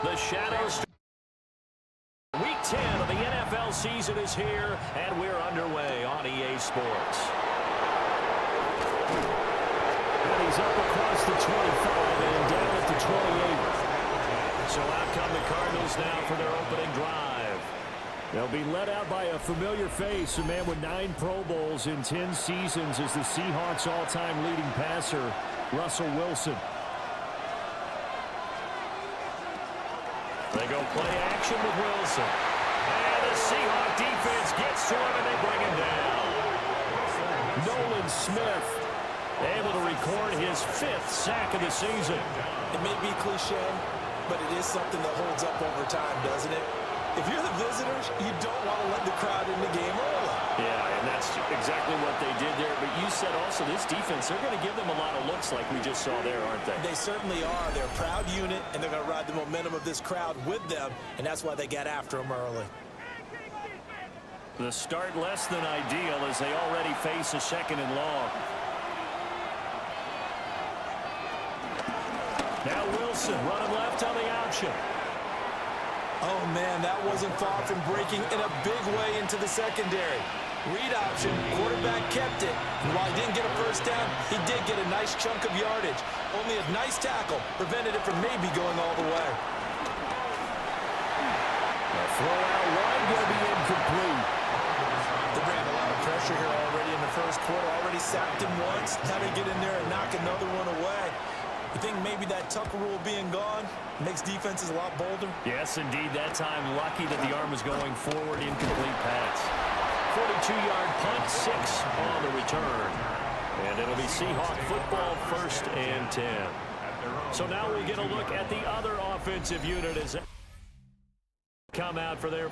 The shadows. Week 10 of the NFL season is here, and we're underway on EA Sports. And he's up across the 25 and down at the 28. So out come the Cardinals now for their opening drive. They'll be led out by a familiar face, a man with 9 Pro Bowls in 10 seasons as the Seahawks' all-time leading passer, Russell Wilson. They go play action with Wilson. And the Seahawk defense gets to him, and they bring him down. Nolan Smith able to record his 5th sack of the season. It may be cliche, but it is something that holds up over time, doesn't it? If you're the visitors, you don't want to let the crowd in the game early. Yeah, and that's exactly what they did there. But you said also this defense, they're going to give them a lot of looks like we just saw there, aren't they? They certainly are. They're a proud unit, and they're going to ride the momentum of this crowd with them, and that's why they got after them early. The start less than ideal as they already face a 2nd and long. Now Wilson running left on the option. Oh, man, that wasn't far from breaking in a big way into the secondary. Read option, quarterback kept it. And while he didn't get a first down, he did get a nice chunk of yardage. Only a nice tackle prevented it from maybe going all the way. A throw out wide going to be incomplete. They bring a lot of pressure here already in the first quarter. Already sacked him once. Now they get in there and knock another one away. You think maybe that Tucker rule being gone makes defenses a lot bolder? Yes, indeed. That time, lucky that the arm was going forward. Incomplete pass. 42-yard punt, 6 on the return. And it'll be Seahawk football, 1st and 10. So now we'll get a look at the other offensive unit as they come out for their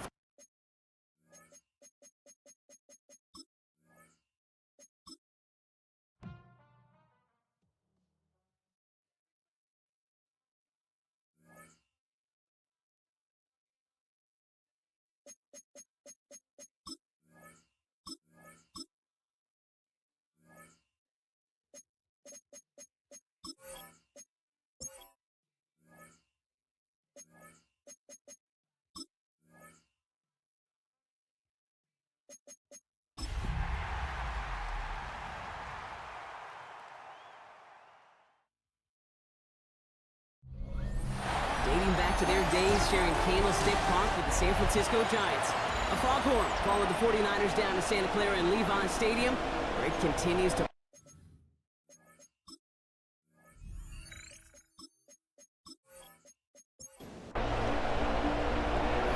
sharing Candlestick Park with the San Francisco Giants. A foghorn followed the 49ers down to Santa Clara and Levi Stadium, where it continues to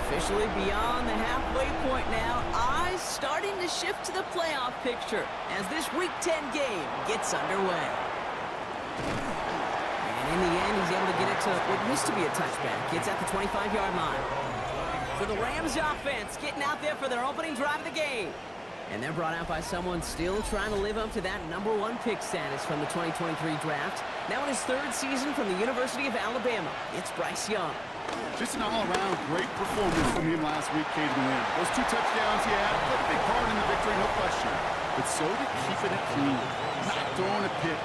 officially beyond the halfway point now. Eyes starting to shift to the playoff picture as this Week 10 game gets underway. And in the end, he's able to get it to what used to be a touchback. Gets at the 25-yard line. For the Rams offense, getting out there for their opening drive of the game. And they're brought out by someone still trying to live up to that #1 pick status from the 2023 draft. Now in his 3rd season from the University of Alabama, it's Bryce Young. Just an all-around great performance from him last week, Cade to win. Those 2 touchdowns he had played a big part in the victory, no question. But so did keeping it clean, not throwing a pick.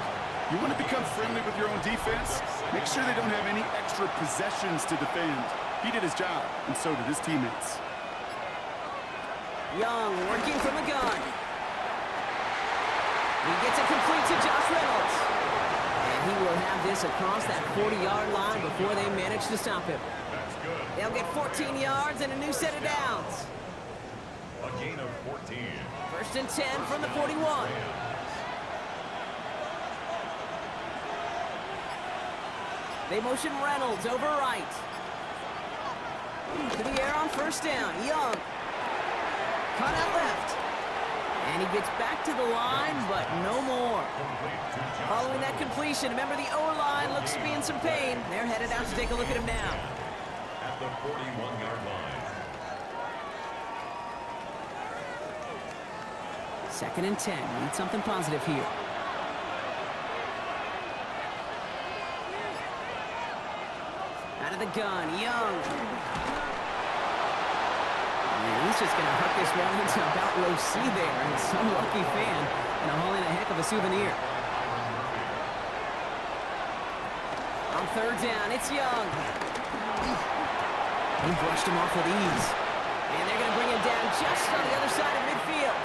You want to become friendly with your own defense? Make sure they don't have any extra possessions to defend. He did his job, and so did his teammates. Young working from the gun. He gets it complete to Josh Reynolds. And he will have this across that 40-yard line before they manage to stop him. They'll get 14 yards and a new set of downs. A gain of 14. 1st and 10 from the 41. They motion Reynolds over right. To the air on 1st down. Young. Cut out left. And he gets back to the line, but no more. Following that completion, remember the O-line looks to be in some pain. They're headed out to take a look at him now. At the 41-yard line. 2nd and 10. Need something positive here. Out of the gun, Young. And he's just going to hook this one into about row C there. And some lucky fan and hauling a heck of a souvenir. On 3rd down, it's Young. He brushed him off with ease. And they're going to bring him down just on the other side of midfield.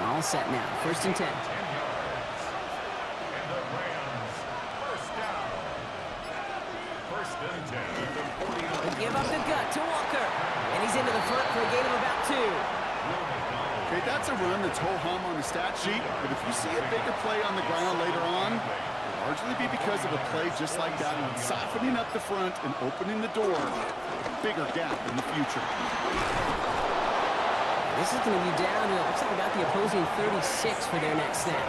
All set now. 1st and 10. They give up the gut to Walker. And he's into the front for a gain of about 2. Okay, that's a run that's ho-hum on the stat sheet, but if you see a bigger play on the ground later on, it'll largely be because of a play just like that one, softening up the front and opening the door, a bigger gap in the future. This is going to be down to, looks like about the opposing 36 for their next snap.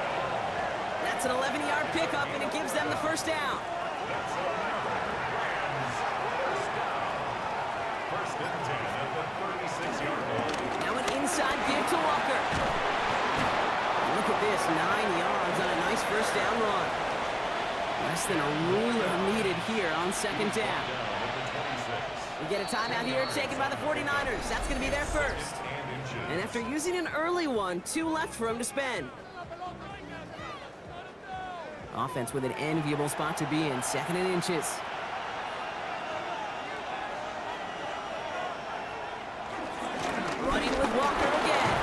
That's an 11-yard pickup, and it gives them the 1st down. Now an inside give to Walker. Look at this, 9 yards on a nice 1st down run. Less than a ruler needed here on 2nd down. We get a timeout here taken by the 49ers. That's going to be their 1st. And after using an early one, 2 left for him to spend. Offense with an enviable spot to be in, 2nd and inches. Running with Walker again.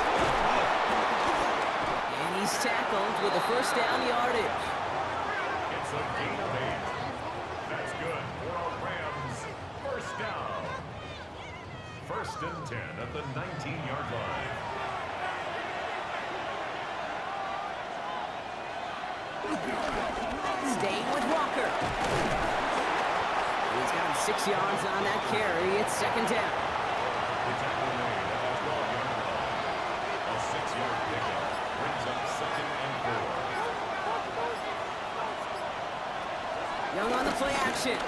And he's tackled with a 1st down yardage. It's a gain of 8. That's good for our Rams. 1st down. 1st and 10 at the 19-yard line. Staying with Walker. He's got him 6 yards on that carry. It's 2nd down. The tackle made at the 12-yard line. A 6-yard pickup brings up 2nd and 4. Young on the play action.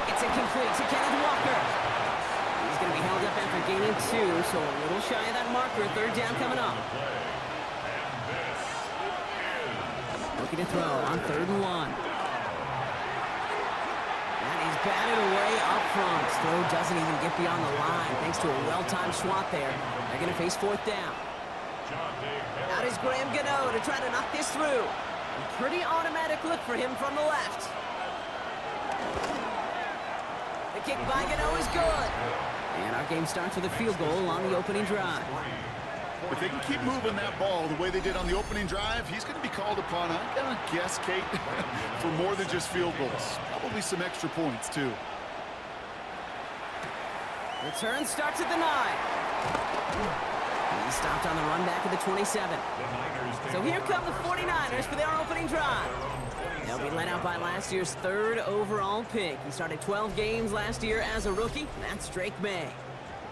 It's incomplete to Kenneth Walker. He's going to be held up after gaining 2, so a little shy of that marker. 3rd down coming up. Looking to throw on 3rd and 1. And he's batted away up front. Throw doesn't even get beyond the line thanks to a well-timed swat there. They're going to face 4th down. Out is Graham Gano to try to knock this through. A pretty automatic look for him from the left. The kick by Gano is good. And our game starts with a field goal on the opening drive. If they can keep moving that ball the way they did on the opening drive, he's going to be called upon, I'm going to guess, Kate, for more than just field goals. Probably some extra points, too. Return starts at the 9. He stopped on the run back at the 27. So here come the 49ers for their opening drive. They'll be led out by last year's 3rd overall pick. He started 12 games last year as a rookie. That's Drake May.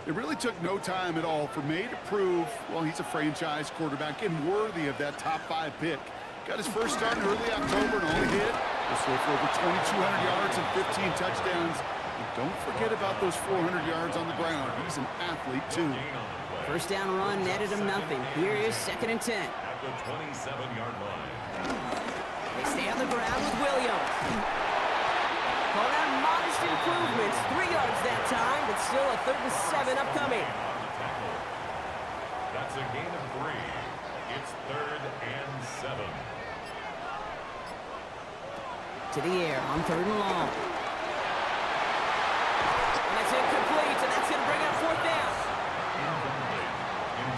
It really took no time at all for May to prove, well, he's a franchise quarterback and worthy of that top 5 pick. Got his first start in early October, and all he did was throw for over 2,200 yards and 15 touchdowns. And don't forget about those 400 yards on the ground. He's an athlete, too. First down run netted him nothing. Here is 2nd and 10. At the 27-yard line. They stay on the ground with Williams. Call that modest improvements. 3 yards that time, but still a 3rd and 7 upcoming. That's a gain of 3. It's 3rd and 7. To the air on 3rd and long. And that's incomplete, and that's going to bring up 4th down.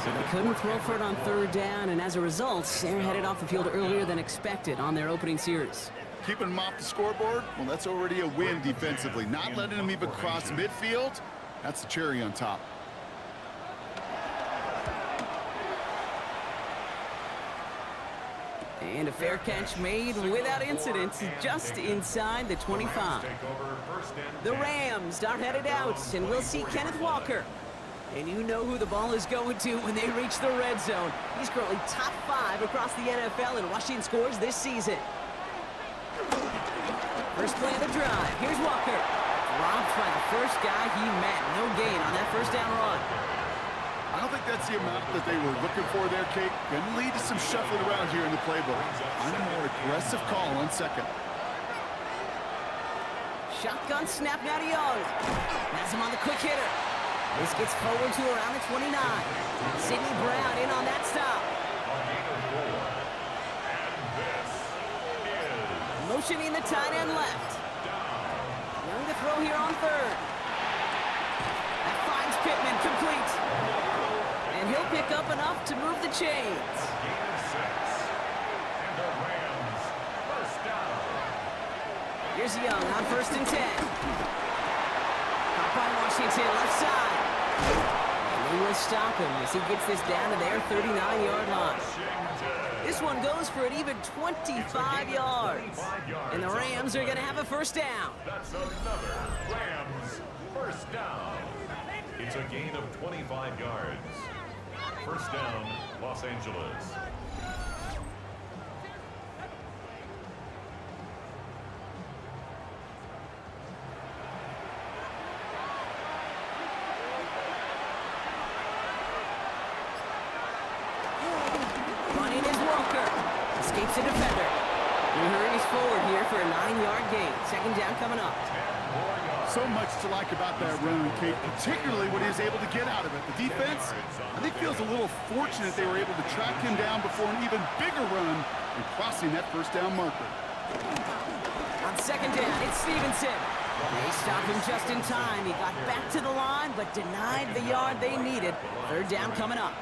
So they couldn't throw for it on 3rd down, and as a result, they're headed off the field earlier than expected on their opening series. Keeping them off the scoreboard, well, that's already a win defensively. Not letting them even cross midfield, that's the cherry on top. And a fair catch made without incident, just inside the 25. The Rams are headed out, and we'll see Kenneth Walker. And you know who the ball is going to when they reach the red zone. He's currently top 5 across the NFL in rushing scores this season. First play of the drive. Here's Walker. Robbed by the first guy he met. No gain on that first down run. I don't think that's the amount that they were looking for there, Kate. Going to lead to some shuffling around here in the playbook. On a more aggressive call on 2nd. Shotgun snap now to Young. Has him on the quick hitter. This gets forward to around the 29. Sidney Brown in on that stop. Motioning the tight end left. Young to throw here on 3rd. That finds Pittman complete. And he'll pick up enough to move the chains. Here's Young on 1st and 10. Caught by Washington, left side. And they will stop him as he gets this down to their 39-yard line. This one goes for an even 25 yards. And the Rams are going to have a first down. That's another Rams first down. It's a gain of 25 yards. First down, Los Angeles. Running is Walker. Escapes the defender. He hurries forward here for a 9-yard gain. Second down coming up. So much to like about that run, Kate, particularly what he was able to get out of it. The defense, I think, feels a little fortunate they were able to track him down before an even bigger run and crossing that first down marker. On second down, it's Stevenson. They stop him just in time. He got back to the line, but denied the yard they needed. Third down coming up.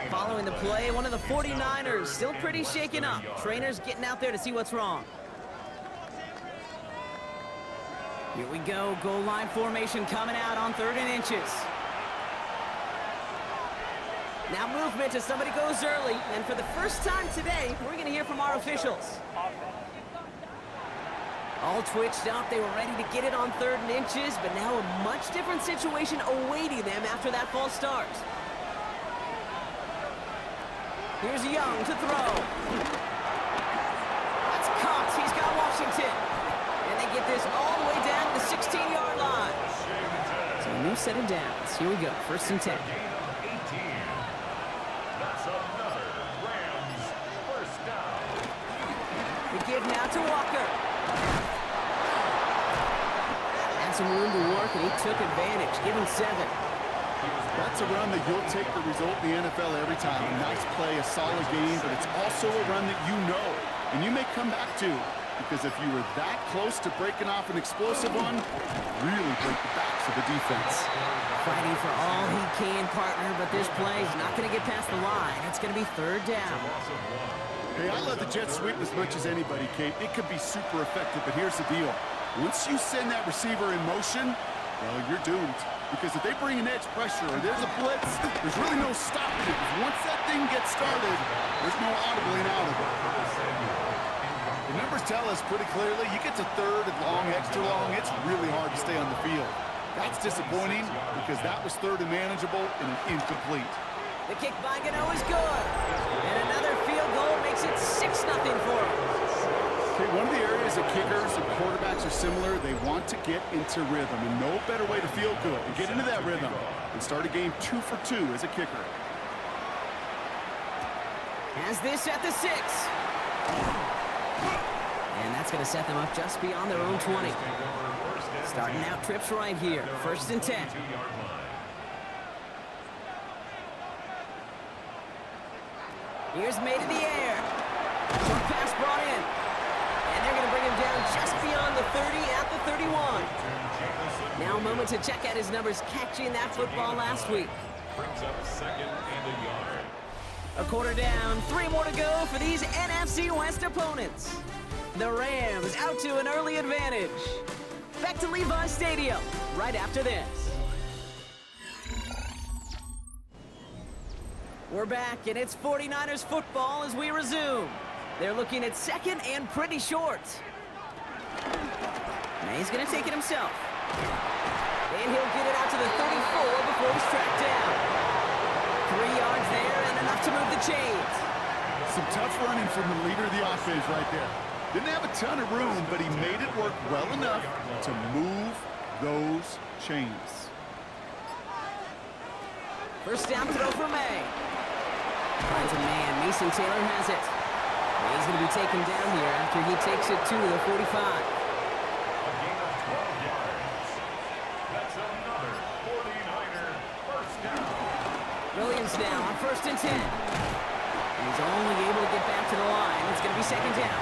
Following the play, one of the 49ers still pretty shaken up. Trainers getting out there to see what's wrong. Here we go, goal line formation coming out on 3rd and inches. Now movement as somebody goes early, and for the first time today, we're going to hear from our officials. All twitched up, they were ready to get it on 3rd and inches, but now a much different situation awaiting them after that false start. Here's Young to throw. That's caught, he's got Washington. And they get this all the way down to the 16-yard line. So a new set of downs. Here we go, 1st and 10. That's another Rams first down. The give now to Walker. Had some room to work, and he took advantage. Give him 7. That's a run that you'll take the result in the NFL every time. A nice play, a solid game, but it's also a run that you know, and you may come back to because if you were that close to breaking off an explosive one, really break the backs of the defense. Fighting for all he can, partner, but this play is not going to get past the line. It's going to be third down. Hey, I love the jet sweep as much as anybody, Kate. It could be super effective, but here's the deal. Once you send that receiver in motion, well, you're doomed. Because if they bring an edge pressure or there's a blitz, there's really no stopping it. Once that thing gets started, there's no audibling out of it. The numbers tell us pretty clearly, you get to third and long, extra long, it's really hard to stay on the field. That's disappointing because that was third and manageable and an incomplete. The kick by Gano is good. And another field goal makes it 6-0 for him. Okay, one of the areas that kickers and quarterbacks are similar, they want to get into rhythm. And no better way to feel good and get into that rhythm and start a game 2 for 2 as a kicker. Has this at the 6. And that's going to set them up just beyond their own 20. Starting out trips right here. 1st and 10. Here's made in the air. Short pass brought in. And they're going to bring him down just beyond the 30 at the 31. Now a moment to check out his numbers catching that football last week. Brings up 2nd and a yard. A quarter down, 3 more to go for these NFC West opponents. The Rams out to an early advantage. Back to Levi Stadium right after this. We're back, and it's 49ers football as we resume. They're looking at 2nd and pretty short. Now he's going to take it himself. And he'll get it out to the 34 before he's tracked down. 3 yards there and enough to move the chains. Some tough running from the leader of the offense right there. Didn't have a ton of room, but he made it work well enough to move those chains. First down throw for May. Finds a man. Mason Taylor has it. May's going to be taken down here after he takes it to the 45. A gain of 12 yards. That's another 49er first down. Williams now on 1st and 10. He's only able to get back to the line. It's going to be 2nd down.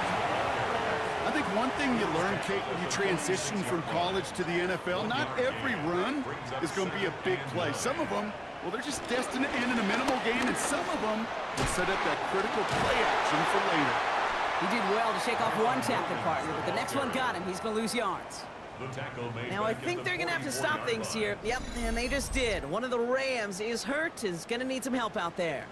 I think one thing you learn, Kate, when you transition from college to the NFL, not every run is going to be a big play. Some of them, well, they're just destined to end in a minimal gain, and some of them will set up that critical play action for later. He did well to shake off one tackle partner, but the next one got him. He's going to lose yards. Now, I think they're going to have to stop things here. Yep, and they just did. One of the Rams is hurt, is going to need some help out there.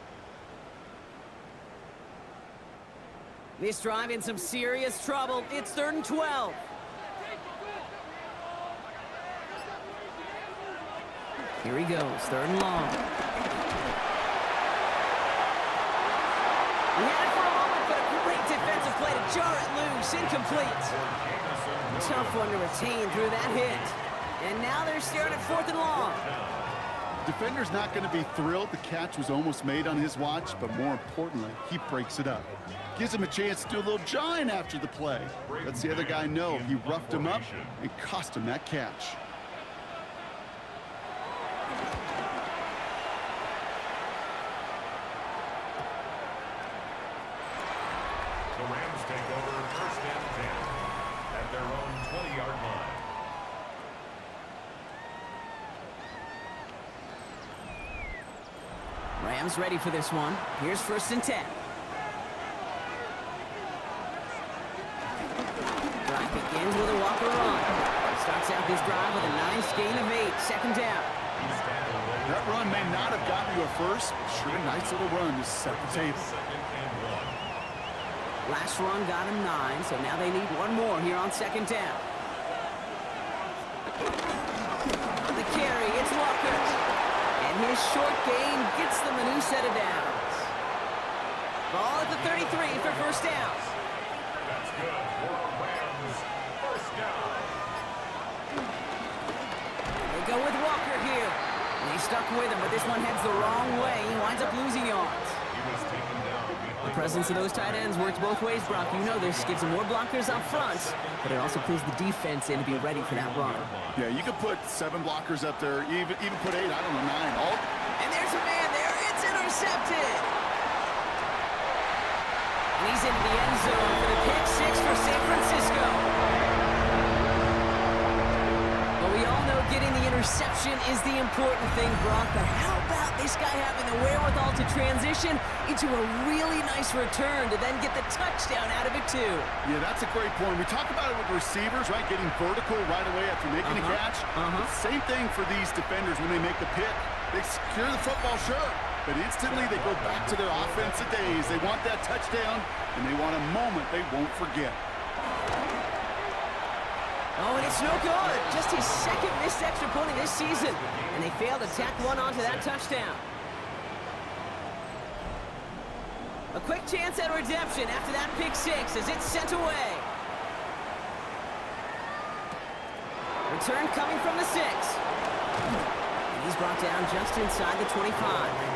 This drive in some serious trouble. It's 3rd and 12. Here he goes, 3rd and long. He had it for a moment, but a great defensive play to jar it loose. Incomplete. Tough one to retain through that hit. And now they're staring at 4th and long. Defender's not going to be thrilled the catch was almost made on his watch, but more importantly, he breaks it up. Gives him a chance to do a little jawing after the play. Lets the other guy know he roughed him up and cost him that catch. The Rams take over 1st and 10 at their own 20-yard line. Rams ready for this one. Here's 1st and 10. Drive begins with a Walker run. Starts out this drive with a nice gain of 8. 2nd down. That run may not have gotten you a first, but sure a nice little run to set the table. Last run got him 9, so now they need one more here on 2nd down. On the carry, it's Walker. And his short gain gets them a new set of downs. Ball at the 33 for 1st down. That's good for Rams. 1st down. They go with Walker here. And he's stuck with him, but this one heads the wrong way. He winds up losing yards. He was taken down. The presence of those tight ends works both ways, Brock. You know this. Gives them more blockers up front, but it also pulls the defense in to be ready for that run. Yeah, you could put 7 blockers up there, even put 8, I don't know, 9. All. And there's a man there. It's intercepted. And he's into the end zone for the pick six for San Francisco. Well, we all know getting the interception is the important thing, Brock, but how about this guy having the wherewithal to transition into a really nice return to then get the touchdown out of it, too? Yeah, that's a great point. We talk about it with receivers, right? Getting vertical right away after making a catch. Same thing for these defenders when they make the pick. They secure the football, sure, but instantly they go back to their offensive days. They want that touchdown, and they want a moment they won't forget. Oh, and it's no good. Just his second missed extra point of this season. And they failed to tack one onto that touchdown. A quick chance at redemption after that pick six as it's sent away. Return coming from the 6. And he's brought down just inside the 25.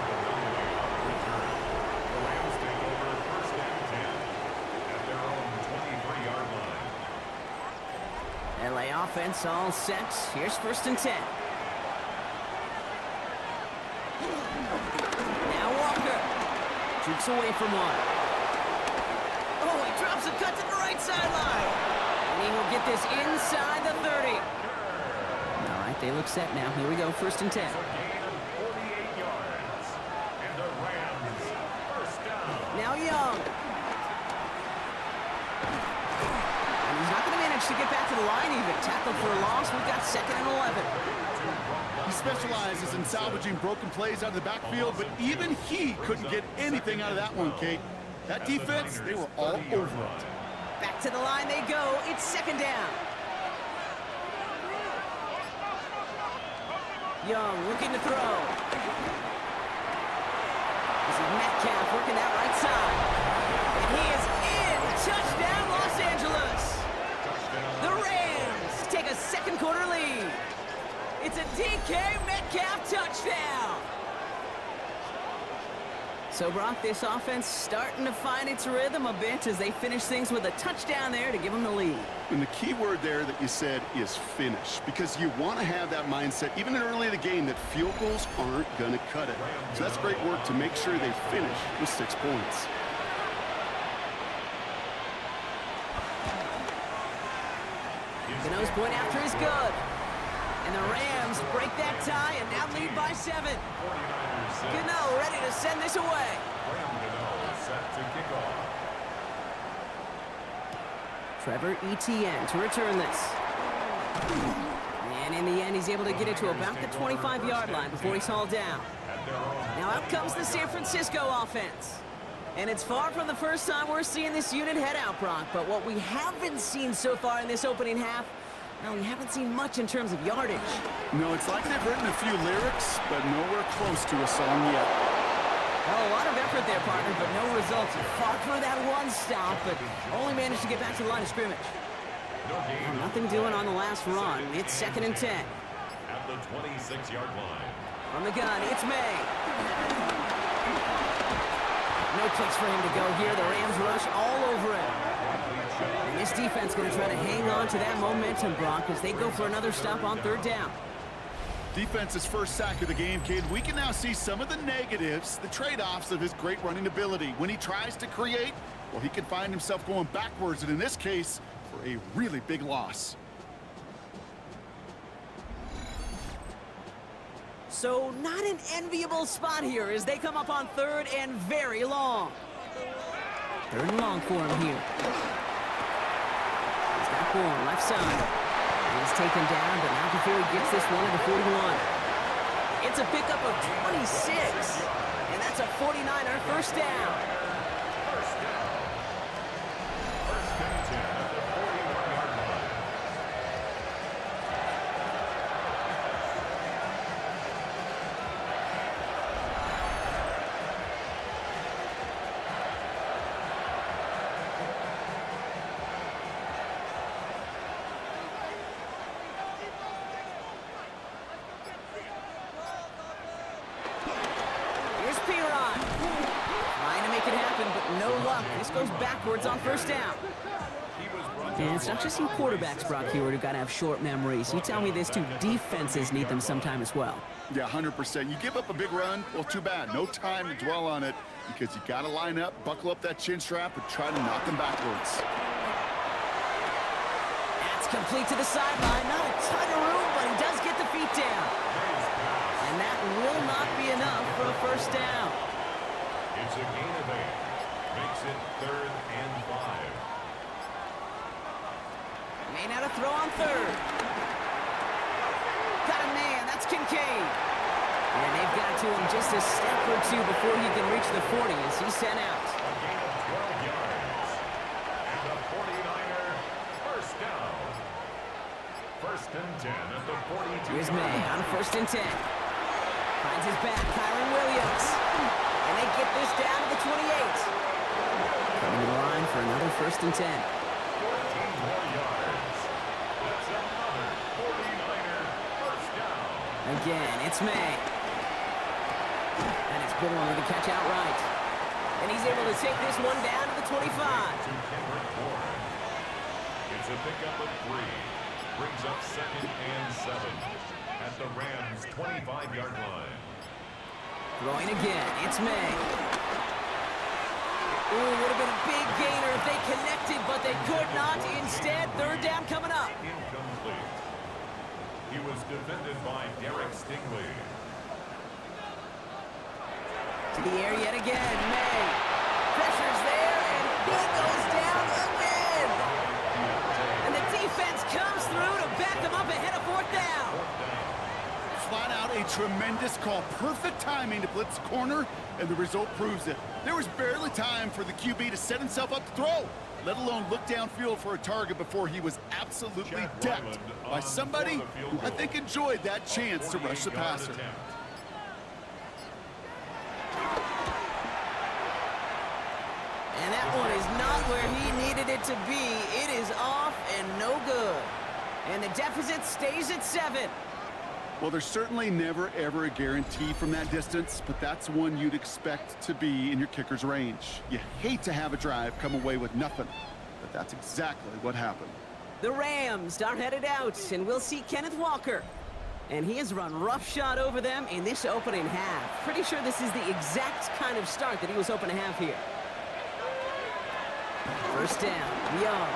LA offense all set. Here's 1st and 10. Now Walker. Jukes away from one. Oh, he drops a cut to the right sideline. And he will get this inside the 30. All right, they look set now. Here we go, 1st and 10. Now Young. To get back to the line even. Tackled for a loss. We've got 2nd and 11. He specializes in salvaging broken plays out of the backfield, but even he couldn't get anything out of that one, Kate. That defense, they were all over it. Back to the line they go. It's 2nd down. Young looking to throw. This is Metcalf working that right side. And he is in. Touchdown, Los Angeles. The Rams take a 2nd quarter lead. It's a DK Metcalf touchdown. So, Brock, this offense starting to find its rhythm a bit as they finish things with a touchdown there to give them the lead. And the key word there that you said is finish, because you want to have that mindset, even early in the game, that field goals aren't going to cut it. So that's great work to make sure they finish with 6 points. The nose point after is good. And the Rams break that tie and now lead by 7. Gano ready to send this away. Trevor Etienne to return this. And in the end, he's able to get it to about the 25-yard line before he's hauled down. Now out comes the San Francisco offense. And it's far from the first time we're seeing this unit head out, Brock. But what we haven't seen so far in this opening half, well, we haven't seen much in terms of yardage. No, it's like they've written a few lyrics, but nowhere close to a song yet. Well, a lot of effort there, partner, but no results. You fought for that one stop, but only managed to get back to the line of scrimmage. Well, nothing doing on the last run. It's 2nd and 10. At the 26-yard line. From the gun, it's May. No place for him to go here. The Rams rush all over him. And this defense going to try to hang on to that momentum, Brock, as they go for another stop on 3rd down. Defense's first sack of the game, kid. We can now see some of the negatives, the trade-offs of his great running ability. When he tries to create, well, he can find himself going backwards, and in this case, for a really big loss. So not an enviable spot here as they come up on 3rd and very long. 3rd and long for him here. He's got Bourne, left side. He's taken down, but now Kafiri gets this one at the 41. It's a pickup of 26, and that's a 49er first down. This goes backwards on 1st down. And it's not just you quarterbacks, Brock, here who've got to have short memories. You tell me this too, defenses need them sometime as well. Yeah, 100%. You give up a big run, well, too bad. No time to dwell on it. because you got to line up, buckle up that chin strap, and try to knock them backwards. That's complete to the sideline. Not a ton of room, but he does get the feet down. And that will not be enough for a first down. It's a gain of 8. Makes it 3rd and 5. May now to throw on 3rd. Got a man. That's Kincaid. And they've got to him just a step or two before he can reach the 40 as he's sent out. A gain of 12 yards. And the 49er first down. 1st and 10 at the 42. Here's May on 1st and 10. Finds his back, Kyron Williams. And they get this down to the 28. Coming to the line for another 1st and 10. 14 more yards. That's another 49er first down. Again, it's May. And it's Billman with the catch outright. And he's able to take this one down to the 25. To Kendrick Bourne. It's a pickup of 3. Brings up 2nd and 7 at the Rams' 25-yard line. Throwing again, it's May. Ooh, would have been a big gainer if they connected, but they could not. Instead, 3rd down coming up. Incomplete. He was defended by Derek Stingley. To the air yet again, May. Pressure's there, and he goes down again. And the defense comes through to back them up ahead of 4th down. Flat out a tremendous call. Perfect timing to blitz the corner, and the result proves it. There was barely time for the QB to set himself up to throw, let alone look downfield for a target before he was absolutely decked by somebody who I think enjoyed that chance to rush the passer. And that one is not where he needed it to be. It is off and no good. And the deficit stays at 7. Well, there's certainly never, ever a guarantee from that distance, but that's one you'd expect to be in your kicker's range. You hate to have a drive come away with nothing, but that's exactly what happened. The Rams are headed out, and we'll see Kenneth Walker. And he has run roughshod over them in this opening half. Pretty sure this is the exact kind of start that he was hoping to have here. 1st down, Young.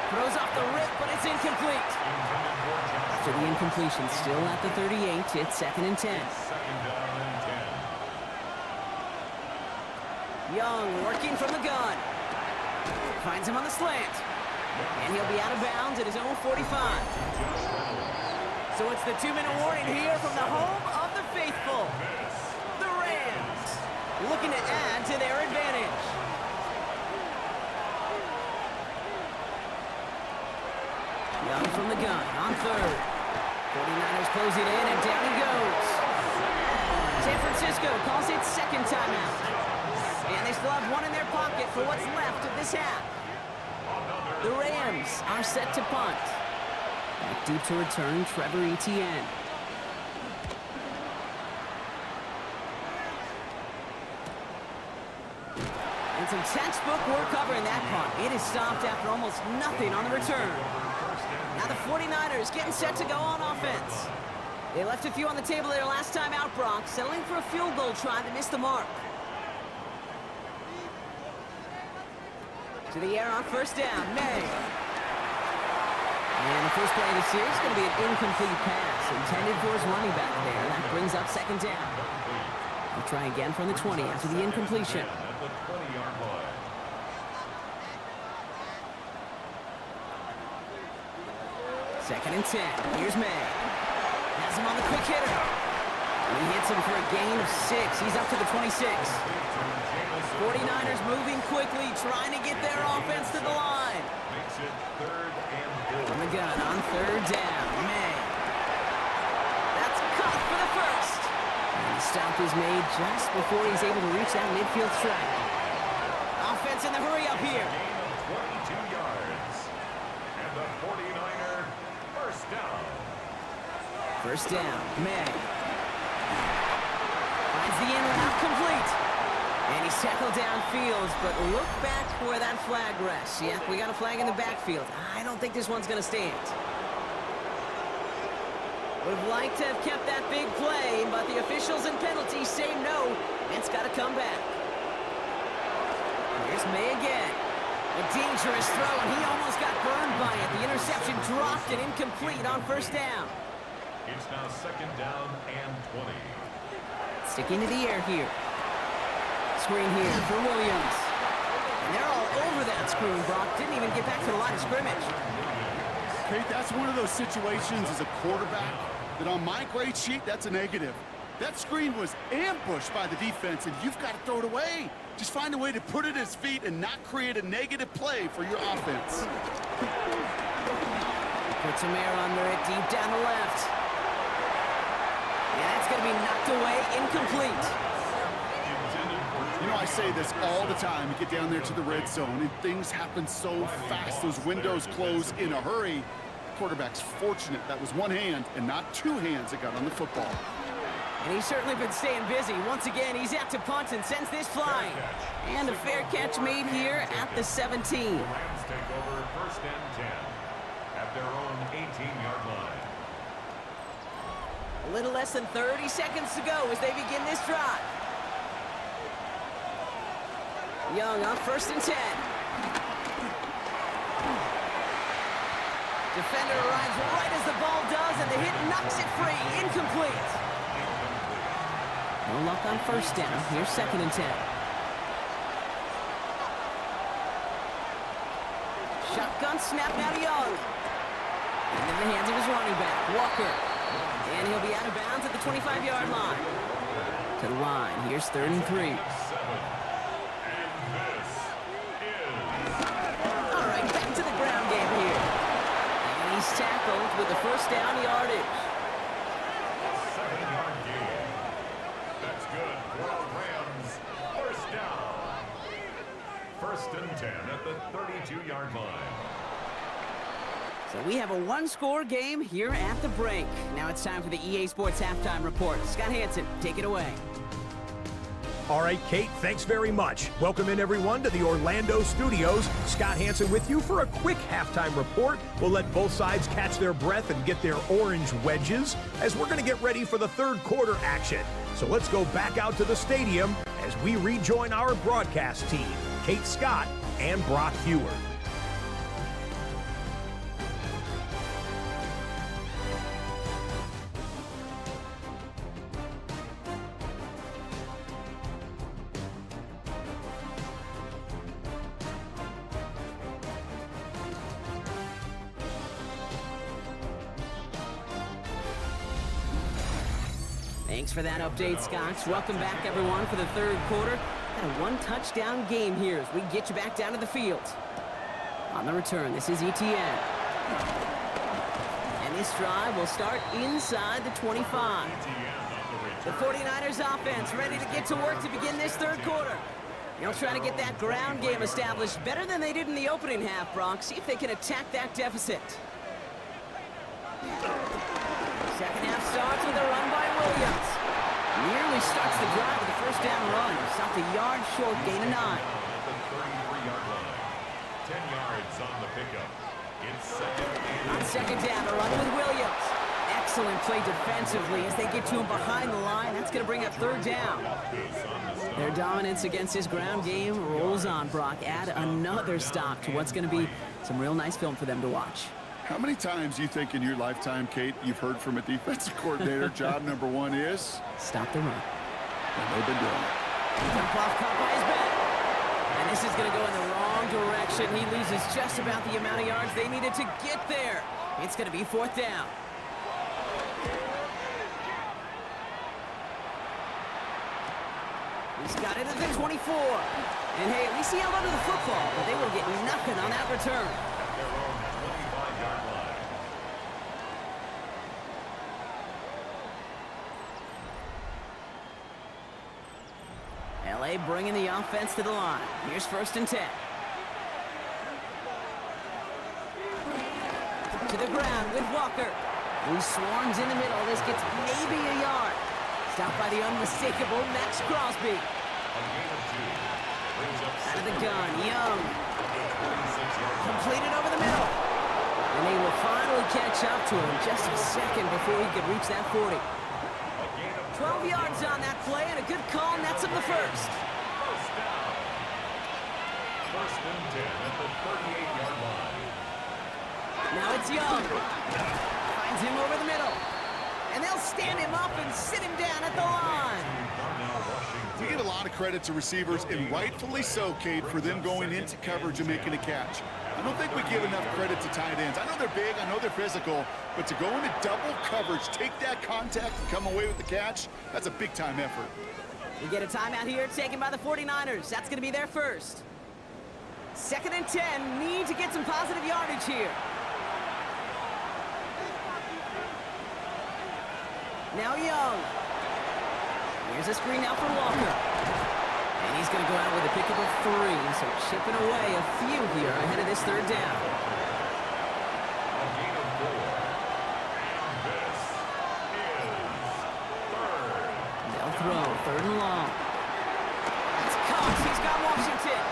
Throws off the rip, but it's incomplete. After the incompletion, still at the 38, it's 2nd and 10. 2nd down and 10. Young working from the gun. Finds him on the slant. And he'll be out of bounds at his own 45. So it's the 2-minute warning here from the home of the faithful. The Rams looking to add to their advantage. Young from the gun on 3rd. 49ers close it in, and down he goes. San Francisco calls it 2nd timeout. And they still have one in their pocket for what's left of this half. The Rams are set to punt. Back deep to return, Trevor Etienne. And some textbook work covering that punt. It is stopped after almost nothing on the return. Now the 49ers getting set to go on offense. They left a few on the table their last time out, Brock, settling for a field goal try to miss the mark. To the air on 1st down, May. And the first play of the series is going to be an incomplete pass intended for his running back there. That brings up 2nd down. They'll try again from the 20 after the incompletion. At the 20-yard line. 2nd and 10. Here's May. Has him on the quick hitter. And he hits him for a gain of 6. He's up to the 26. 49ers moving quickly, trying to get their offense to the line. Makes it 3rd and 4. From the gun on 3rd down. May. That's caught for the first. And the stop is made just before he's able to reach that midfield strike. Offense in the hurry up here. Gain of 22 yards. And the 49er first down. 1st down. May. Finds the in route complete. And he's tackled downfield, but look back where that flag rests. Yeah, we got a flag in the backfield. I don't think this one's going to stand. Would have liked to have kept that big play, but the officials and penalties say no. It's got to come back. Here's May again. A dangerous throw, and he almost got burned by it. The interception dropped and incomplete on first down. It's now second down and 20. Sticking to the air here. Screen here for Williams. And they're all over that screen, Brock. Didn't even get back to the line of scrimmage. Kate, that's one of those situations as a quarterback that on my grade sheet, that's a negative. That screen was ambushed by the defense, and you've got to throw it away. Just find a way to put it at his feet and not create a negative play for your offense. Put some air under it, deep down the left. Yeah, that's going to be knocked away, incomplete. You know, I say this all the time. You get down there to the red zone, and things happen so fast. Those windows close in a hurry. Quarterback's fortunate that was one hand and not two hands that got on the football. And he's certainly been staying busy. Once again, he's out to punt and sends this flying. And a fair catch made here at the 17. The Rams take over first and 10 at their own 18-yard line. A little less than 30 seconds to go as they begin this drive. Young on first and 10. Defender arrives right as the ball does, and the hit knocks it free. Incomplete. No luck on first down. Here's second and 10. Shotgun snap now to Young. Into the hands of his running back, Walker. And he'll be out of bounds at the 25-yard line. To the line. Here's third and 3. All right, back to the ground game here. And he's tackled with the first down yardage. 7-yard gain. That's good for the Rams. First down. First and 10 at the 32-yard line. So we have a one-score game here at the break. Now it's time for the EA Sports Halftime Report. Scott Hansen, take it away. All right, Kate, thanks very much. Welcome in, everyone, to the Orlando studios. Scott Hansen with you for a quick halftime report. We'll let both sides catch their breath and get their orange wedges as we're going to get ready for the third quarter action. So let's go back out to the stadium as we rejoin our broadcast team, Kate Scott and Brock Hewer. Thanks for that update, Scott. Welcome back, everyone, for the third quarter. Got a one-touchdown game here as we get you back down to the field. On the return, this is ETN. And this drive will start inside the 25. The 49ers offense ready to get to work to begin this third quarter. They'll try to get that ground game established better than they did in the opening half, Brock. See if they can attack that deficit. Second half starts with a run by Williams. Nearly starts the drive with a first down run. Stopped a yard short, gain of 9. At the 33-yard line. 10 yards on the pickup. It's second and On second down, a run with Williams. Excellent play defensively as they get to him behind the line. That's going to bring up third down. Their dominance against this ground game rolls on, Brock. Add another stop to what's going to be some real nice film for them to watch. How many times do you think in your lifetime, Kate, you've heard from a defensive coordinator, job number one is? Stop the run. And they've been doing it. Dump off caught by his back. And this is going to go in the wrong direction. He loses just about the amount of yards they needed to get there. It's going to be fourth down. He's got it at the 24. And hey, at least he held onto the football, but they will get nothing on that return. at their own 25-yard line. LA bringing the offense to the line. Here's first and 10. To the ground with Walker, who swarms in the middle. This gets maybe a yard. Stopped by the unmistakable Max Crosby. A gain of 2. Brings up Out of the gun, Young. 46 yards. Completed over the middle. And they will finally catch up to him just a second before he could reach that 40. A gain of 12 yards on that play and a good call nets him the first. first down. First and 10 at the 38-yard line. Now it's Young. Finds him over the middle. And they'll stand him up and sit him down at the line. We give a lot of credit to receivers, and rightfully so, Cade, for them going into coverage and making a catch. I don't think we give enough credit to tight ends. I know they're big, I know they're physical, but to go into double coverage, take that contact, and come away with the catch, that's a big-time effort. We get a timeout here taken by the 49ers. That's going to be their first. 2nd and 10. Need to get some positive yardage here. Now Young. Here's a screen now for Walker. And he's going to go out with a pickup of 3. So chipping away a few here ahead of this 3rd down. A gain of 4. And this is 3rd. They'll throw. 3rd and long. It's Cox. He's got Washington.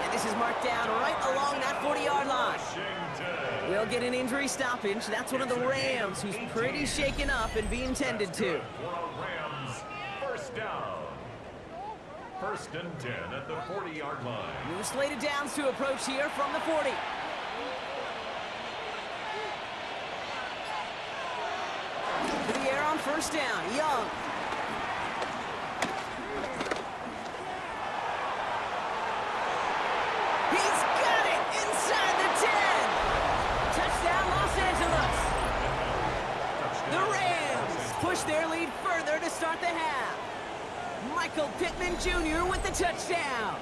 And this is marked down right along that 40-yard line. Washington. We'll get an injury stoppage. That's one of the Rams who's pretty shaken up and being tended to. For a Rams first down. First and 10 at the 40-yard line. New slated downs to approach here from the 40. To the air on first down. Young. He's got it inside the 10. Touchdown, Los Angeles. The Rams push their lead further to start the half. Michael Pittman Jr. with the touchdown.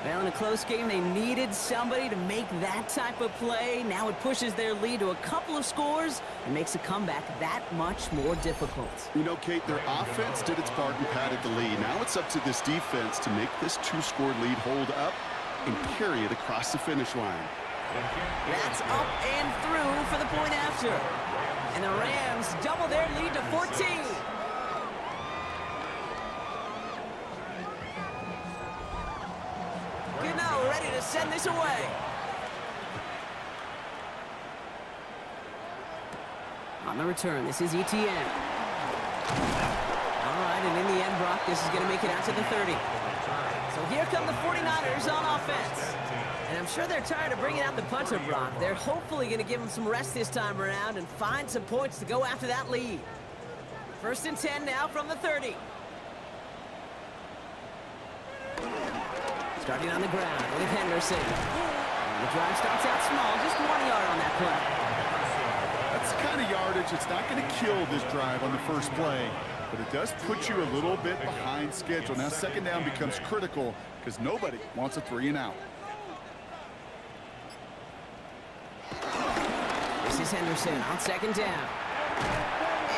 Well, in a close game, they needed somebody to make that type of play. Now it pushes their lead to a couple of scores and makes a comeback that much more difficult. You know, Kate, their offense did its part and padded the lead. Now it's up to this defense to make this 2-score lead hold up and carry it across the finish line. That's up and through for the point after. And the Rams double their lead to 14. Gano ready to send this away. On the return, this is ETN. All right, and in the end, Brock, this is going to make it out to the 30. So here come the 49ers on offense. And I'm sure they're tired of bringing out the punter, Brock. They're hopefully going to give him some rest this time around and find some points to go after that lead. 1st and 10 now from the 30. Starting on the ground with Henderson. And the drive starts out small, just 1 yard on that play. That's the kind of yardage that's not going to kill this drive on the first play, but it does put you a little bit behind schedule. Now 2nd down becomes critical because nobody wants a 3 and out. This is Henderson on 2nd down.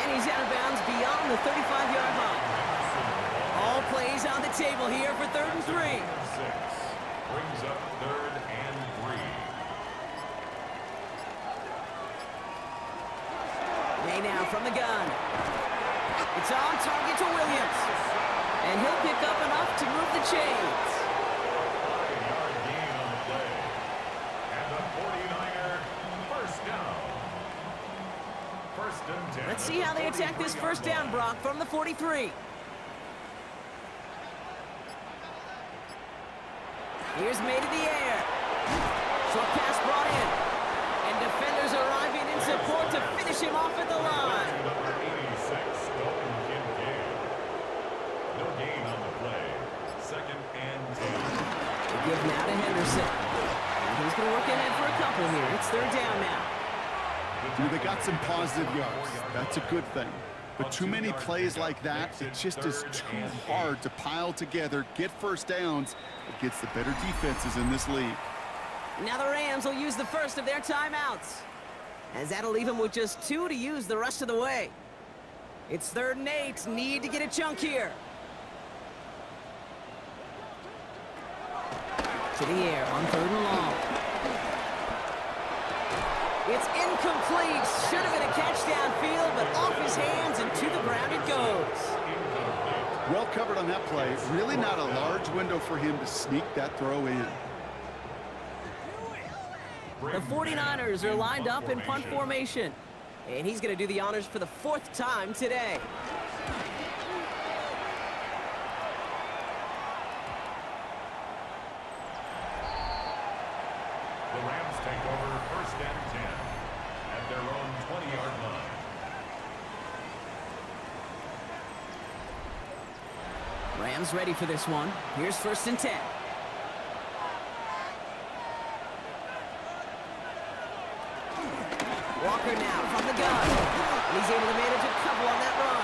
And he's out of bounds beyond the 35-yard line. All plays on the table here for 3rd and 3. 6 brings up 3rd and 3. May now from the gun. It's on target to Williams. And he'll pick up enough to move the chains. 5-yard gain on the play. And the 49er first down. 1st and 10. Let's see how they attack this first down, Brock, from the 43. Here's May to the air. Short pass brought in. And defenders arriving in support to finish him off at the line. Number 86, Dalton Kincaid. No gain on the play. 2nd and 10. They give now to Henderson. And he's going to work ahead for a couple here. It's 3rd down now. They got some positive yards. That's a good thing. But too many plays like that, it just is too hard to pile together, get first downs against the better defenses in this league. Now the Rams will use the first of their timeouts, as that'll leave them with just 2 to use the rest of the way. It's 3rd and 8. Need to get a chunk here. To the air on 3rd and long. It's incomplete. Should have been a catch downfield, but off his hands and to the ground it goes. Well covered on that play. Really not a large window for him to sneak that throw in. The 49ers are lined up in punt formation. And he's going to do the honors for the 4th time today. Rams ready for this one. Here's 1st and 10. Walker now from the gun. And he's able to manage a couple on that run.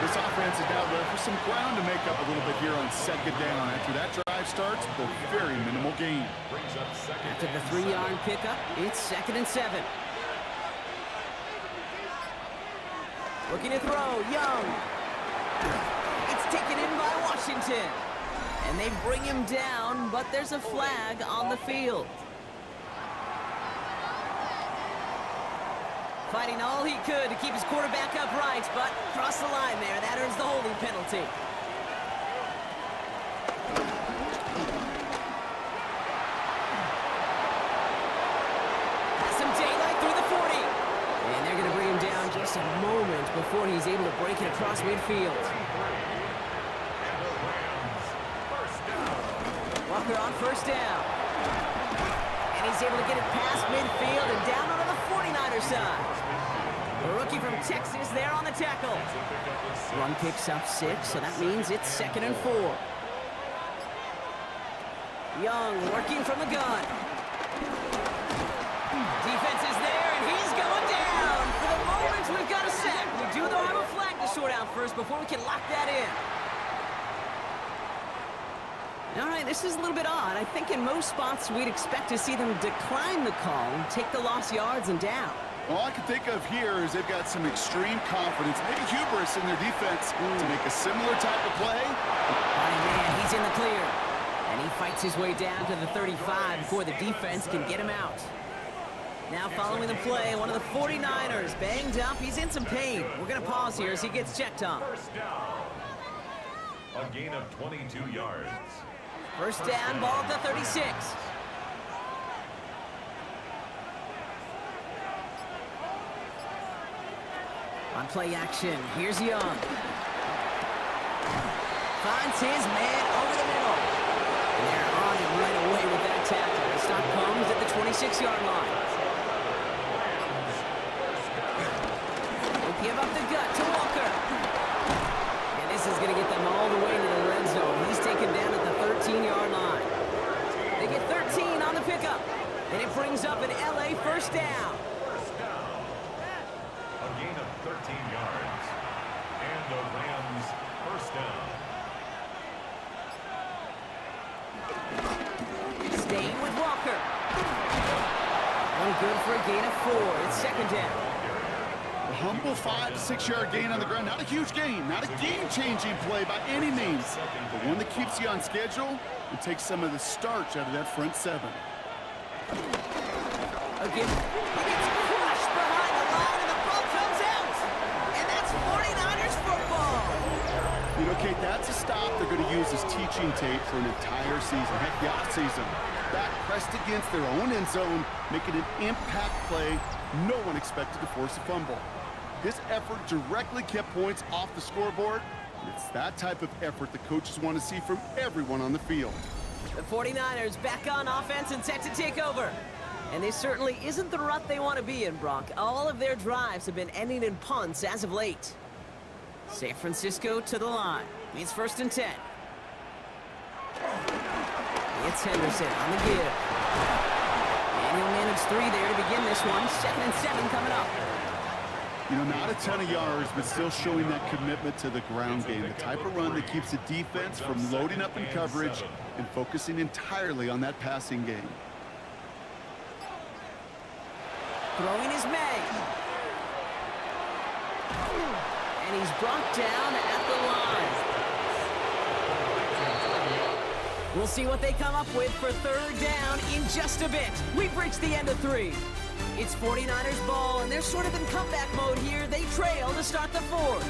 This offense is now left with some ground to make up a little bit here on 2nd down. After that drive starts, a very minimal gain. After the 3-yard pickup, it's 2nd and 7. Looking to throw, Young. It's taken in by Washington. And they bring him down, but there's a flag on the field. Fighting all he could to keep his quarterback upright, but across the line there, that earns the holding penalty. Has some daylight through the 40. And they're going to bring him down just a moment before he's able to break it across midfield. Walker on 1st down. And he's able to get it past midfield and down onto the 49er side. The rookie from Texas there on the tackle. Run picks up 6, so that means it's 2nd and 4. Young working from the gun. Defense is there, and he's going down. For the moment, we've got a sack. We do, though, have a flag to sort out first before we can lock that in. All right, this is a little bit odd. I think in most spots we'd expect to see them decline the call, take the lost yards and down. All I can think of here is they've got some extreme confidence, maybe hubris in their defense to make a similar type of play. Oh, man, he's in the clear. And he fights his way down to the 35 before the defense can get him out. Now following the play, one of the 49ers banged up. He's in some pain. We're going to pause here as he gets checked on. 1st down. A gain of 22 yards. 1st down, ball at the 36. On play action, here's Young. Finds his man over the middle. And they're on him right away with that tackle. The stop comes at the 26-yard line. They give up the gut to Walker. And this is going to get them all the way to the red zone. He's taken down at the 13-yard line. They get 13 on the pickup. And it brings up an LA 1st down. A gain of 13 yards. And the Rams 1st down. Staying with Walker. One good for a gain of 4. It's 2nd down. A humble 5 to 6 yard gain on the ground. Not a huge gain, not a game-changing play by any means, but one that keeps you on schedule and takes some of the starch out of that front 7. Again, he gets crushed behind the line, and the ball comes out. And that's 49ers football. You know, Kate, that's a stop they're going to use as teaching tape for an entire season. Heck, the offseason. Back pressed against their own end zone, making an impact play no one expected to force a fumble. This effort directly kept points off the scoreboard, and it's that type of effort the coaches want to see from everyone on the field. The 49ers back on offense and set to take over. And this certainly isn't the rut they want to be in, Brock. All of their drives have been ending in punts as of late. San Francisco to the line. It's 1st and 10. It's Henderson on the give. And he'll manage 3 there to begin this one. 2nd and 7 coming up. You know, not a ton of yards, but still showing that commitment to the ground game. The type of run that keeps the defense from loading up in coverage and focusing entirely on that passing game. Throwing is May. And he's brought down at the line. We'll see what they come up with for 3rd down in just a bit. We've reached the end of 3. It's 49ers ball, and they're sort of in comeback mode here. They trail to start the 4th.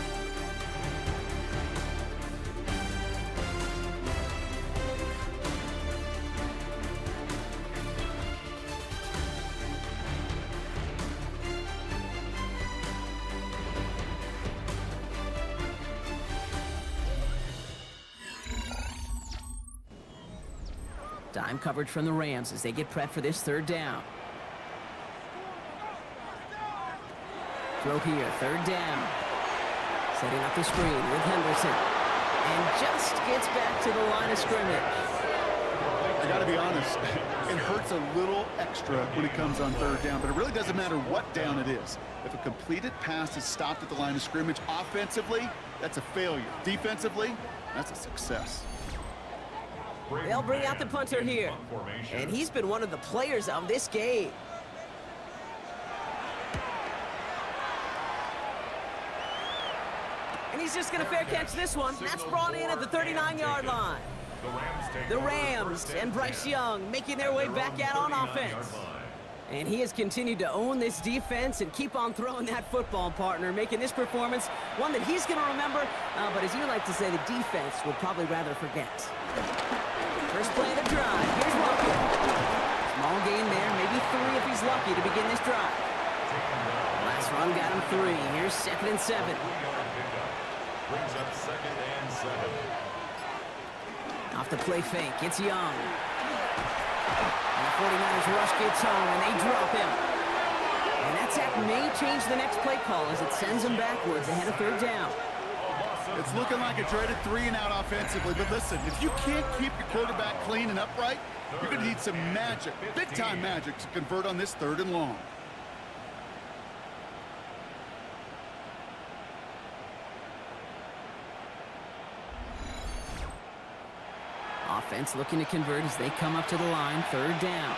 Dime coverage from the Rams as they get prepped for this 3rd down. Throw here, 3rd down. Setting up the screen with Henderson. and just gets back to the line of scrimmage. I got to be honest, it hurts a little extra when it comes on third down, but it really doesn't matter what down it is. If a completed pass is stopped at the line of scrimmage, offensively, that's a failure. Defensively, that's a success. They'll bring out the punter here, and he's been one of the players of this game. And he's just going to fair catch this one. That's brought in at the 39-yard line. The Rams and Bryce Young making their way back out on offense. And he has continued to own this defense and keep on throwing that football, partner, making this performance one that he's going to remember, but as you like to say, the defense would probably rather forget. First play of the drive. Here's Walker. Small gain there, maybe 3 if he's lucky to begin this drive. Last run got him 3. Here's 2nd and 7. Brings up 2nd and 7. Off the play fake, it's Young. And the 49ers rush gets home, and they drop him. And that sack may change the next play call as it sends him backwards ahead of 3rd down. It's looking like a dreaded 3-and-out offensively, but listen, if you can't keep your quarterback clean and upright, you're going to need some magic, big-time magic, to convert on this 3rd and long. Offense looking to convert as they come up to the line, 3rd down.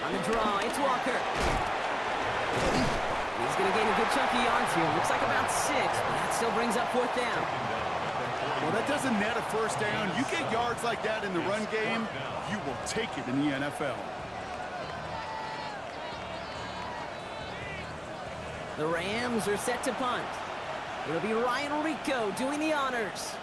On the draw, it's Walker. He's going to gain a good chunk of yards here. Looks like about 6, but that still brings up 4th down. Well, that doesn't net a 1st down. You get yards like that in the run game, you will take it in the NFL. The Rams are set to punt. It'll be Ryan Rico doing the honors.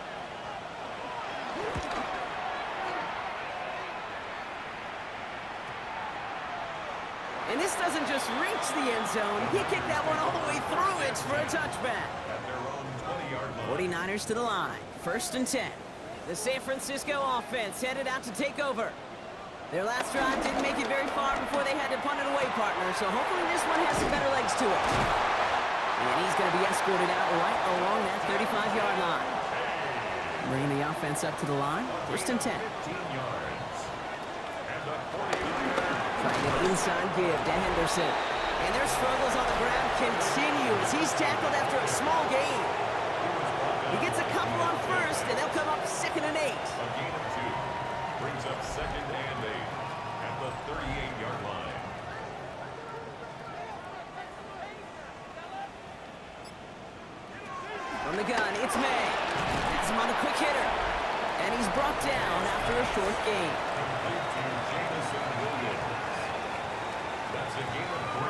And this doesn't just reach the end zone. He kicked that one all the way through it for a touchback. 49ers to the line. 1st and 10. The San Francisco offense headed out to take over. Their last drive didn't make it very far before they had to punt it away, partner. So hopefully this one has some better legs to it. And he's going to be escorted out right along that 35-yard line. Bringing the offense up to the line. 1st and 10. Trying an inside give to Henderson. And their struggles on the ground continue as he's tackled after a small gain. He gets a couple on 1st, and they'll come up 2nd and 8. A gain of 2. Brings up 2nd and 8 at the 38-yard line. From the gun, it's May. That's him on the quick hitter. And he's brought down after a short gain. That's a gain of 3.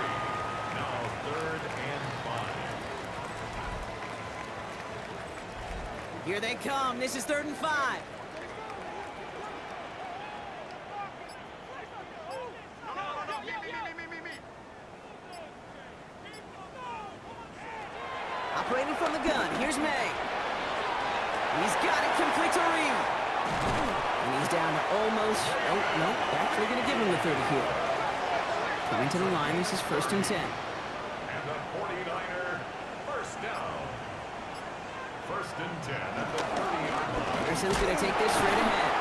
Now 3rd and 5. Here they come. This is 3rd and 5. Operating from the gun. Here's May. He's got it complete to Reed. And he's down to almost... Oh, no. Actually going to give him the 30 here. Coming to the line. This is 1st and 10. And the 49er, 1st down. 1st and 10 at the 30-yard line. Anderson's going to take this straight ahead.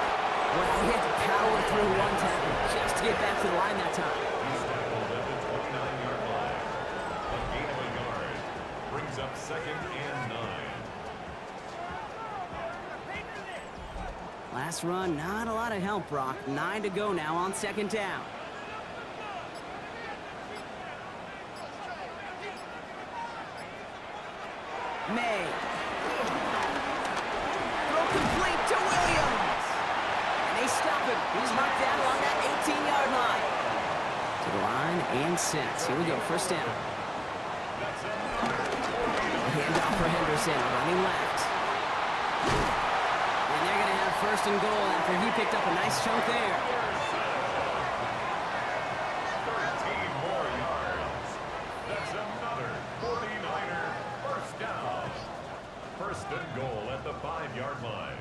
Well, he had to power through one tackle just to get back to the line that time. He's tackled at the 29-yard line. A gain of a yard. Brings up 2nd and 9. Last run, not a lot of help, Brock. 9 to go now on 2nd down. May. Throw complete to Williams. And they stop him. He's marked down along that 18-yard line. To the line and sets. Here we go, 1st down. Handoff for Henderson, running left. And they're going to have 1st and goal after he picked up a nice chunk there. 13 more yards. That's another 49er 1st down. 1st and goal at the 5-yard line.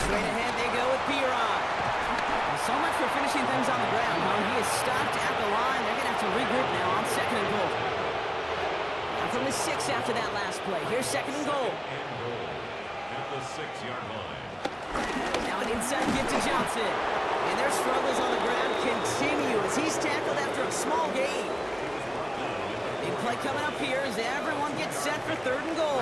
Straight ahead they go with Piron. So much for finishing things on the ground, huh? He is stopped at the line. They're going to have to regroup now on 2nd and goal. Now from the 6 after that last play. Here's 2nd and goal. At the 6-yard line. Now an inside give to Johnson. And their struggles on the ground continue as he's tackled after a small gain. Big play coming up here as everyone gets set for 3rd and goal.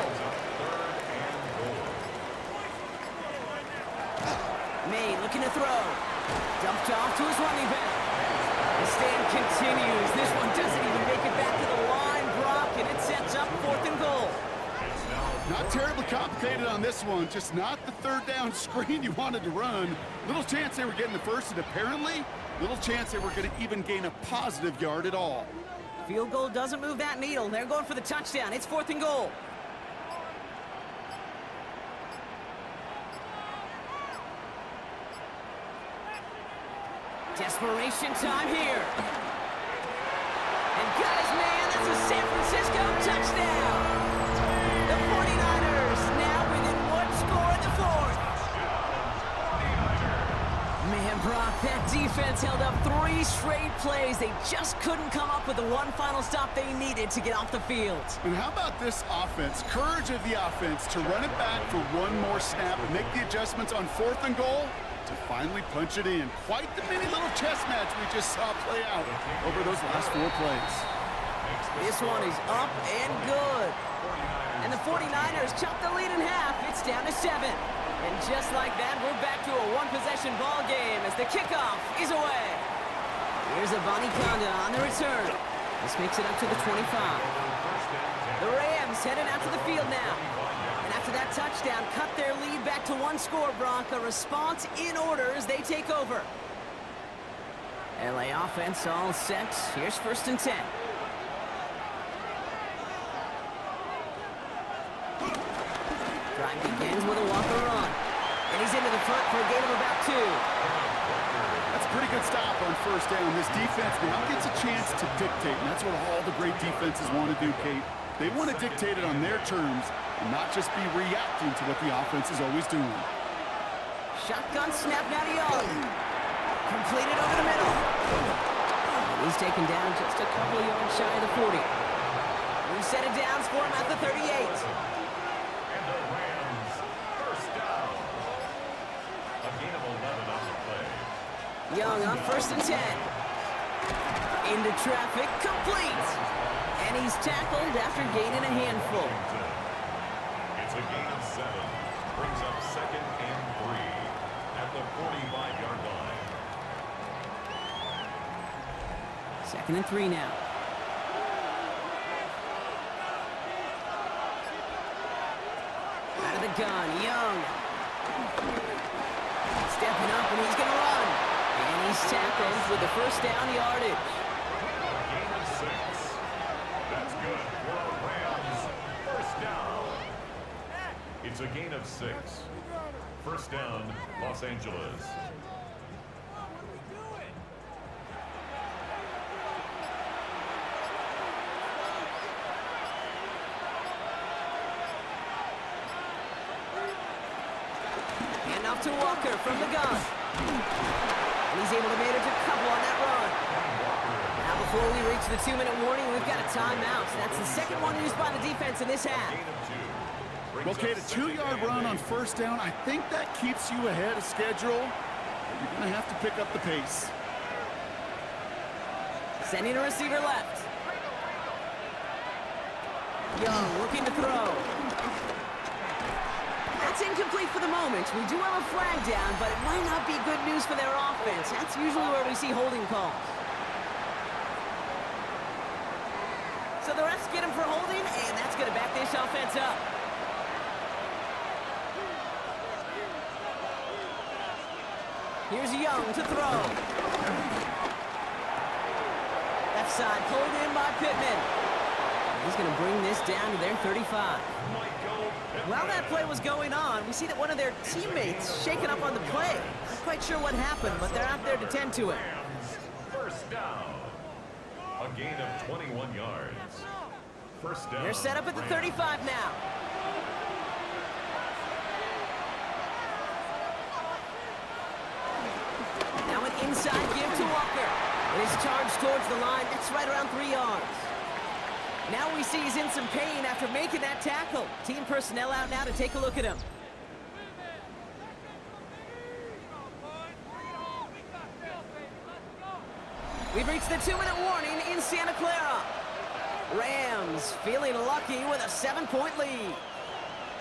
May looking to throw. Dumped off to his running back. The stand continues. This one doesn't even make it back to the line, Brock, and it sets up 4th and goal. Not terribly complicated on this one, just not the 3rd down screen you wanted to run. Little chance they were getting the first, and apparently, little chance they were going to even gain a positive yard at all. Field goal doesn't move that needle. They're going for the touchdown. It's 4th and goal. Desperation time here. And got his man. That's a San Francisco touchdown. The 49ers now within 1 score in the 4th. Man, Brock, that defense held up 3 straight plays. They just couldn't come up with the one final stop they needed to get off the field. And how about this offense? Courage of the offense to run it back for one more snap and make the adjustments on 4th and goal to finally punch it in. Quite the mini little chess match we just saw play out over those last 4 plays. This one is up and good. And the 49ers chop the lead in half. It's down to 7. And just like that, we're back to a 1-possession ball game as the kickoff is away. Here's a Bonnie Conda on the return. This makes it up to the 25. The Rams heading out to the field now. And after that touchdown, cut their lead back to 1 score, Brock. A response in order as they take over. LA offense all set. Here's 1st and 10. Drive begins with a Walker run. And he's into the front for a gain of about 2. That's a pretty good stop on 1st down. This defense now gets a chance to dictate, and that's what all the great defenses want to do, Kate. They want to dictate it on their terms and not just be reacting to what the offense is always doing. Shotgun snap now to Young. Completed over the middle. And he's taken down just a couple of yards shy of the 40. New set of downs for him at the 38. And the Rams, 1st down. A gain of 11 on the play. Young on 1st and 10. Into traffic, complete. And he's tackled after gaining a handful. It's a gain of 7. Brings up 2nd and 3 at the 45-yard line. 2nd and 3 now. Out of the gun, Young. Stepping up, and he's going to run. And he's tackled with the 1st down yardage. Gain of 6. That's good for the Rams. 1st down. It's a gain of 6. 1st down, Los Angeles. And off to Walker from the gun. And he's able to manage a couple on that run. Now before we reach the 2-minute warning, we've got a timeout. That's the 2nd one used by the defense in this half. Gain of 2. Well, Kate, a 2-yard run on 1st down, I think that keeps you ahead of schedule. You're going to have to pick up the pace. Sending a receiver left. Young looking to throw. That's incomplete for the moment. We do have a flag down, but it might not be good news for their offense. That's usually where we see holding calls. So the refs get him for holding, and that's going to back this offense up. Here's Young to throw. Left side pulled in by Pittman. He's going to bring this down to their 35. While that play was going on, we see that one of their teammates shaken up on the play. Not quite sure what happened, but they're out there to tend to it. 1st down. A gain of 21 yards. 1st down. They're set up at the 35 now. inside give to Walker. And his charge towards the line, that's right around 3 yards. Now we see he's in some pain after making that tackle. Team personnel out now to take a look at him. We've reached the 2-minute warning in Santa Clara. Rams feeling lucky with a 7-point lead.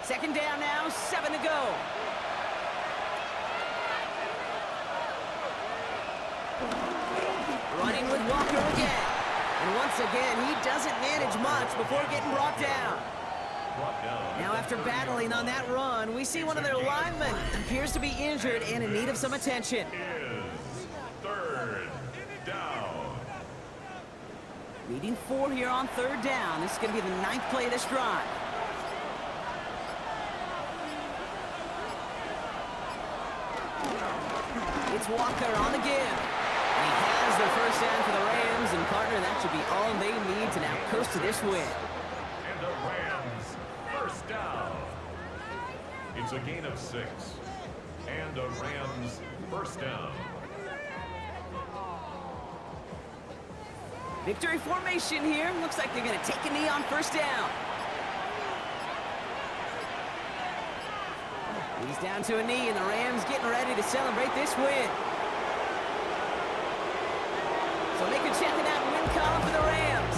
Second down now, 7 to go. Running with Walker again. And once again, he doesn't manage much before getting brought down. Now after battling on that run, we see one of their linemen appears to be injured and in need of some attention. Third down. Leading 4 here on third down. This is going to be the 9th play of this drive. It's Walker on the give. And he has the first down for the Rams. And partner, that should be all they need to now coast to this win. And the Rams first down. It's a gain of 6. And the Rams first down. Victory formation here. Looks like they're going to take a knee on first down. He's down to a knee, and the Rams getting ready to celebrate this win. So they can check it out win column for the Rams.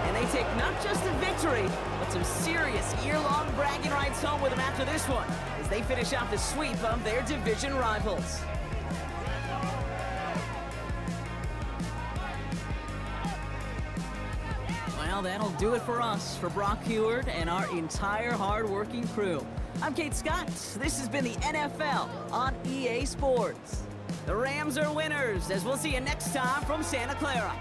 And they take not just a victory, but some serious year-long bragging rights home with them after this one, as they finish off the sweep of their division rivals. Well, that'll do it for us, for Brock Heward and our entire hard-working crew. I'm Kate Scott. This has been the NFL on EA Sports. The Rams are winners, as we'll see you next time from Santa Clara.